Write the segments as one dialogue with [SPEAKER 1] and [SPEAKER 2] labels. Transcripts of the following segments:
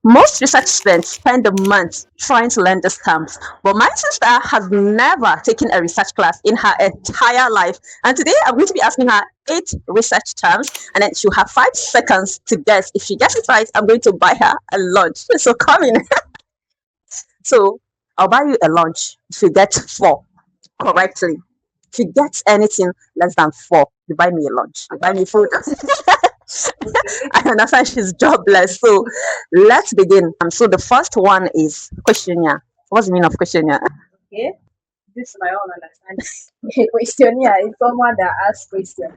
[SPEAKER 1] Most research students spend a month trying to learn these terms, but my sister has never taken a research class in her entire life. And today I'm going to be asking her 8 research terms, and then she'll have 5 seconds to guess. If she gets it right, I'm going to buy her a lunch. So come in. So I'll buy you a lunch if you get 4 correctly. If you get anything less than 4, you buy me a lunch. You buy me food. I understand she's jobless. So let's begin. So the first one is questionnaire. What's the meaning of questionnaire?
[SPEAKER 2] Okay, this is my own understanding. A questionnaire is someone that asks questions.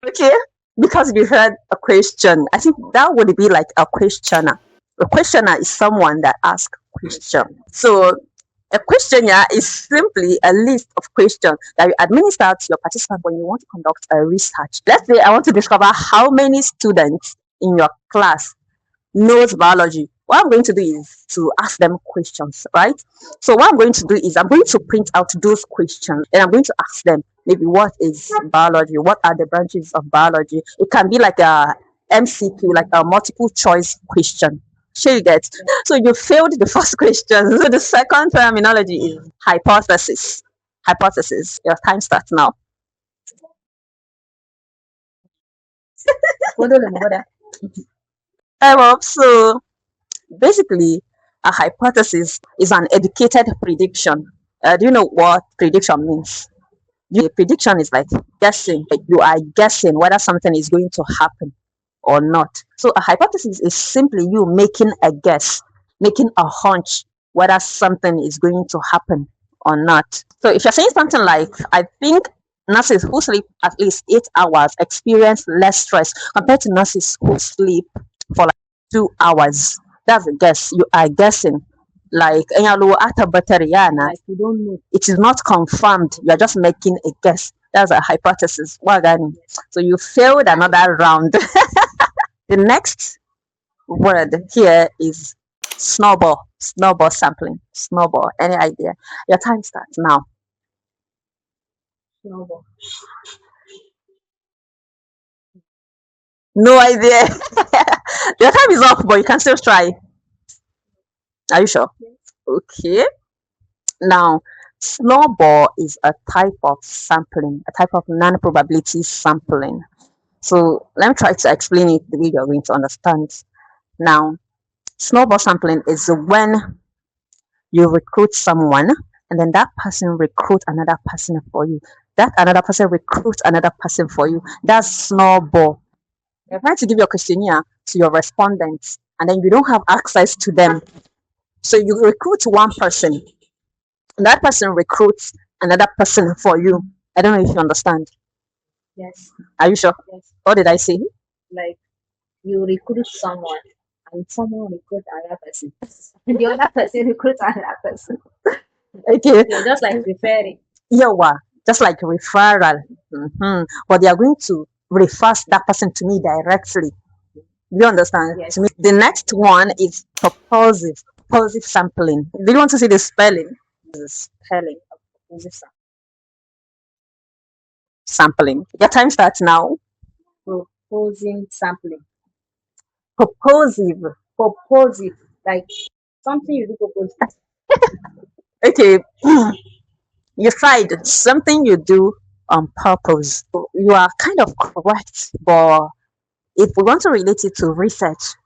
[SPEAKER 1] Okay, because you heard a question, I think that would be like a questioner. A questioner is someone that asks question. So a questionnaire is simply a list of questions that you administer to your participant when you want to conduct a research. Let's say I want to discover how many students in your class knows biology. What I'm going to do is to ask them questions, right? So what I'm going to do is I'm going to print out those questions and I'm going to ask them maybe what is biology, what are the branches of biology. It can be like a MCQ, like a multiple choice question. Sure, you get. So you failed the first question. So the second terminology is hypothesis. Hypothesis. Your time starts now. So basically, a hypothesis is an educated prediction. Do you know what prediction means? Prediction is like guessing. Like you are guessing whether something is going to happen or not. So a hypothesis is simply you making a guess, making a hunch whether something is going to happen or not. So if you're saying something like, I think nurses who sleep at least 8 hours experience less stress compared to nurses who sleep for like 2 hours. That's a guess. You are guessing. Like
[SPEAKER 2] Like you don't know.
[SPEAKER 1] it is not confirmed. You are just making a guess. That's a hypothesis. Wagani. So you failed another round. The next word here is snowball. Snowball sampling. Snowball. Any idea? Your time starts now.
[SPEAKER 2] Snowball.
[SPEAKER 1] No idea. Your time is up, but you can still try. Are you sure? Okay. Now, snowball is a type of sampling, a type of non-probability sampling. So let me try to explain it the way you're going to understand. Now, snowball sampling is when you recruit someone and then that person recruits another person for you. That another person recruits another person for you. That's snowball. You're trying to give your questionnaire to your respondents and then you don't have access to them. So you recruit one person and that person recruits another person for you. I don't know if you understand.
[SPEAKER 2] Yes.
[SPEAKER 1] Are you sure?
[SPEAKER 2] Yes.
[SPEAKER 1] What did I say?
[SPEAKER 2] Like you recruit someone and someone recruit another person. And the other person recruits another person.
[SPEAKER 1] Okay.
[SPEAKER 2] You're just like referring.
[SPEAKER 1] Yeah, just like referral. But they are going to refer that person to me directly. You understand?
[SPEAKER 2] Yes.
[SPEAKER 1] The next one is purposive sampling. Do you want to see the spelling? The spelling of purposive sampling. Your time starts now.
[SPEAKER 2] Proposing sampling.
[SPEAKER 1] Purposive.
[SPEAKER 2] Like something you do propose.
[SPEAKER 1] Okay. You tried something you do on purpose. You are kind of correct, but if we want to relate it to research,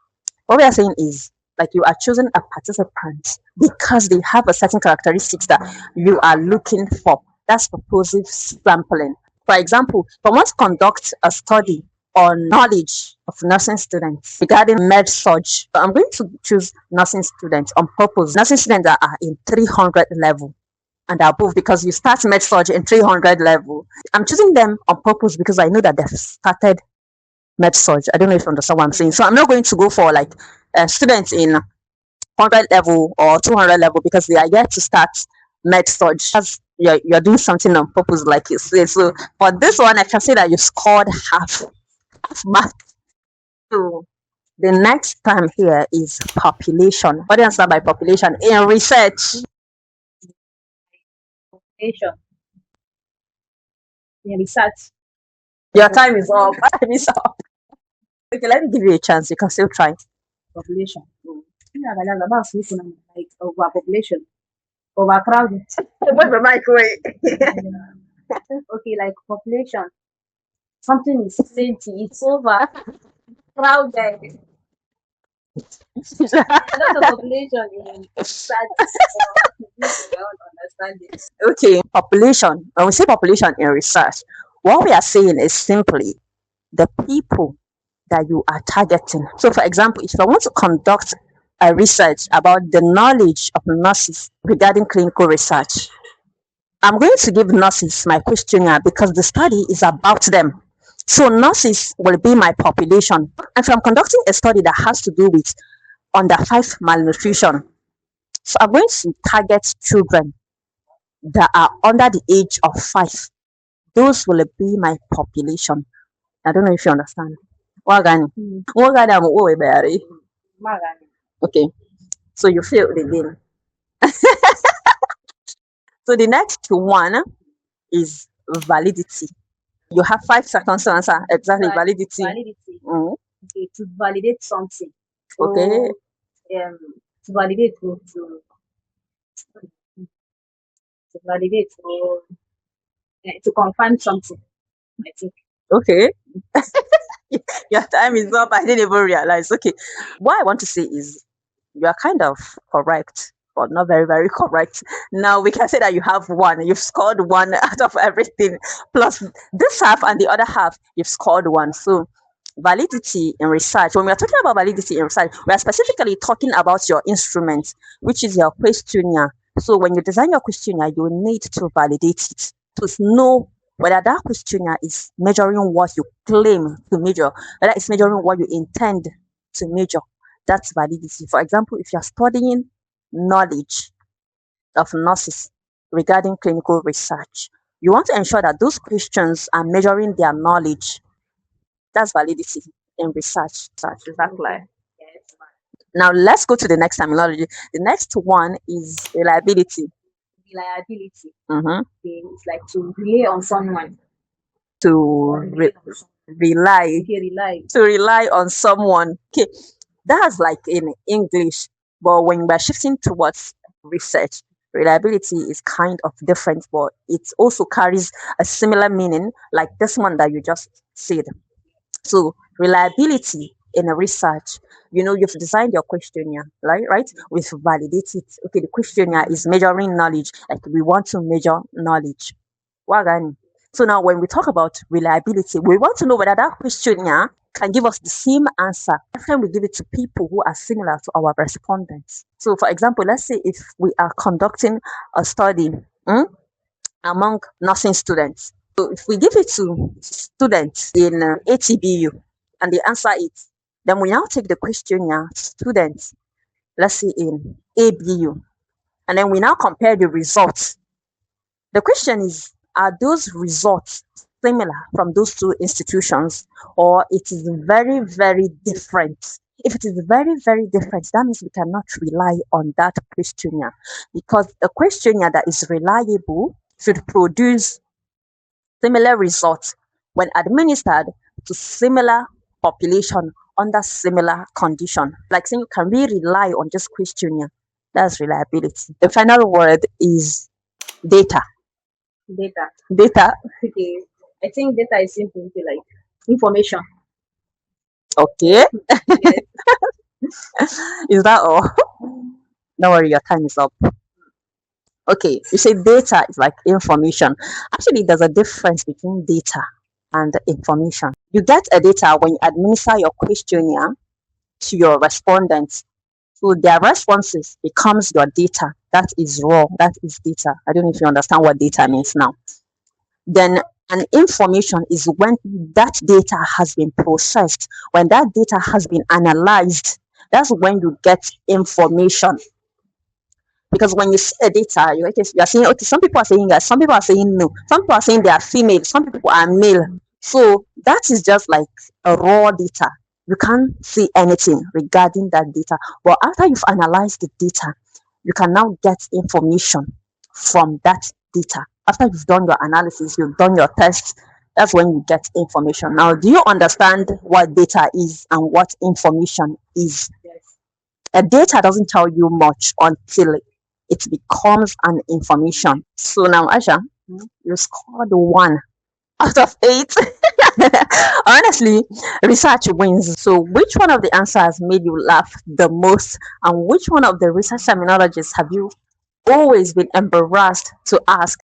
[SPEAKER 1] what we are saying is like you are choosing a participant because they have a certain characteristics that you are looking for. That's purposive sampling. For example, if I want to conduct a study on knowledge of nursing students regarding med surge, I'm going to choose nursing students on purpose. Nursing students that are in 300 level and above because you start med surge in 300 level. I'm choosing them on purpose because I know that they've started med surge. I don't know if you understand what I'm saying. So I'm not going to go for like students in 100 level or 200 level because they are yet to start med surge. You're doing something on purpose, like you say. So for this one, I can say that you scored half mark. So the next term here is population. What do you understand by population in research?
[SPEAKER 2] Population. In research.
[SPEAKER 1] Your time is up. Time is up. Okay, let me give you a chance. You can still try.
[SPEAKER 2] population. Yeah, about like overpopulation, overcrowding.
[SPEAKER 1] What's the mic way?
[SPEAKER 2] Okay, like population. Something is plenty. It's over crowded. A lot of population in studies. We all understand it.
[SPEAKER 1] Okay, population. When we say population in research, what we are saying is simply the people that you are targeting. So, for example, if I want to conduct a research about the knowledge of nurses regarding clinical research, I'm going to give nurses my questionnaire because the study is about them. So, nurses will be my population. And if I'm conducting a study that has to do with under 5 malnutrition, so I'm going to target children that are under the age of 5. Those will be my population. I don't know if you understand. Wagani. Wagani am uwe bari.
[SPEAKER 2] Magani.
[SPEAKER 1] Okay. So you failed again. So the next one is validity. You have 5 seconds to answer exactly validity.
[SPEAKER 2] Validity.
[SPEAKER 1] Mm.
[SPEAKER 2] Okay, to validate something.
[SPEAKER 1] Okay.
[SPEAKER 2] To validate to validate or to confirm something. I think.
[SPEAKER 1] Okay. Your time is up. I didn't even realize. Okay. What I want to say is you are kind of correct, but not very, very correct. Now we can say that you have one. You've scored one out of everything. Plus this half and the other half, you've scored one. So validity in research. When we are talking about validity in research, we are specifically talking about your instrument, which is your questionnaire. So when you design your questionnaire, you need to validate it to know whether that questionnaire is measuring what you claim to measure, whether it's measuring what you intend to measure. That's validity. For example, if you're studying knowledge of nurses regarding clinical research, you want to ensure that those questions are measuring their knowledge. That's validity in research. Is that clear?
[SPEAKER 2] Yes.
[SPEAKER 1] Now let's go to the next terminology. The next one is reliability.
[SPEAKER 2] Reliability.
[SPEAKER 1] Mhm.
[SPEAKER 2] Okay, it's like to rely on someone.
[SPEAKER 1] To rely.
[SPEAKER 2] Okay, rely.
[SPEAKER 1] To rely on someone. Okay, that's like in English, but when we're shifting towards research, reliability is kind of different, but it also carries a similar meaning, like this one that you just said. So, reliability in a research, you've designed your questionnaire, right? We've validated. Okay, the questionnaire is measuring knowledge, like we want to measure knowledge. Wagani. So now when we talk about reliability, we want to know whether that questionnaire can give us the same answer every time we give it to people who are similar to our respondents. So for example, let's say if we are conducting a study among nursing students. So if we give it to students in ATBU and they answer it, then we now take the questionnaire to students, let's say in ABU, and then we now compare the results. The question is, are those results similar from those two institutions, or it is very, very different? If it is very, very different, that means we cannot rely on that questionnaire, because a questionnaire that is reliable should produce similar results when administered to similar population under similar condition. Like saying, can we rely on this questionnaire? That's reliability. The final word is data.
[SPEAKER 2] Data.
[SPEAKER 1] Data.
[SPEAKER 2] Okay. I think data is simple to like information.
[SPEAKER 1] Okay.
[SPEAKER 2] Yes.
[SPEAKER 1] Is that all? Don't worry, your time is up. Okay, you say data is like information. Actually, there's a difference between data and information. You get a data when you administer your questionnaire to your respondents. So their responses becomes your data. That is raw. That is data. I don't know if you understand what data means now. Then an information is when that data has been processed, when that data has been analyzed. That's when you get information. Because when you see a data, you're saying, okay, some people are saying yes, some people are saying no, some people are saying they are female, some people are male. So that is just like a raw data. You can't see anything regarding that data. But after you've analyzed the data, you can now get information from that data. After you've done your analysis, you've done your tests, that's when you get information. Now, do you understand what data is and what information is?
[SPEAKER 2] Yes.
[SPEAKER 1] A data doesn't tell you much until it becomes an information. So now, Asha, you scored 1 out of 8. Honestly, research wins. So, which one of the answers made you laugh the most, and which one of the research terminologies have you always been embarrassed to ask?